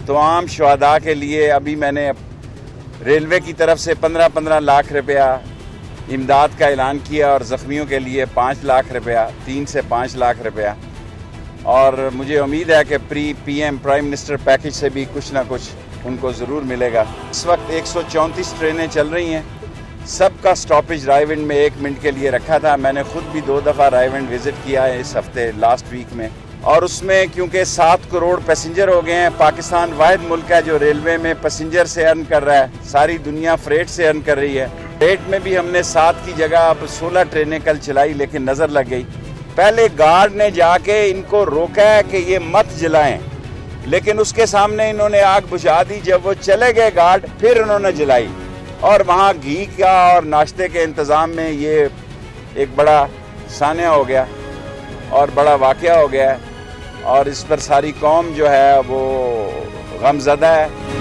तमाम शुहदा के लिए अभी मैंने रेलवे की तरफ से 15-15 लाख रुपया इमदाद का ऐलान किया और ज़ख्मियों के लिए 5 लाख रुपया, 3 से 5 लाख रुपया, और मुझे उम्मीद है कि पीएम प्राइम मिनिस्टर पैकेज से भी कुछ ना कुछ उनको ज़रूर मिलेगा। इस वक्त 134 ट्रेनें चल रही हैं, सबका स्टॉपेज रायविंड में 1 मिनट के लिए रखा था। मैंने खुद भी 2 दफ़ा रायविंड विज़िट किया है इस हफ्ते, लास्ट वीक में, और उसमें क्योंकि 7 करोड़ पैसेंजर हो गए हैं, पाकिस्तान वाहिद मुल्क है जो रेलवे में पैसेंजर से अर्न कर रहा है, सारी दुनिया फ्रेट से अर्न कर रही है। फ्रेट में भी हमने 7 की जगह अब 16 ट्रेनें कल चलाई, लेकिन नज़र लग गई। पहले गार्ड ने जाके इनको रोका है कि ये मत जलाएं, लेकिन उसके सामने इन्होंने आग बुझा दी। जब वो चले गए गार्ड, फिर उन्होंने जलाई, और वहाँ घी का और नाश्ते के इंतज़ाम में ये एक बड़ा सानिया हो गया और बड़ा वाक़या हो गया है, और इस पर सारी कौम जो है वो गमज़दा है।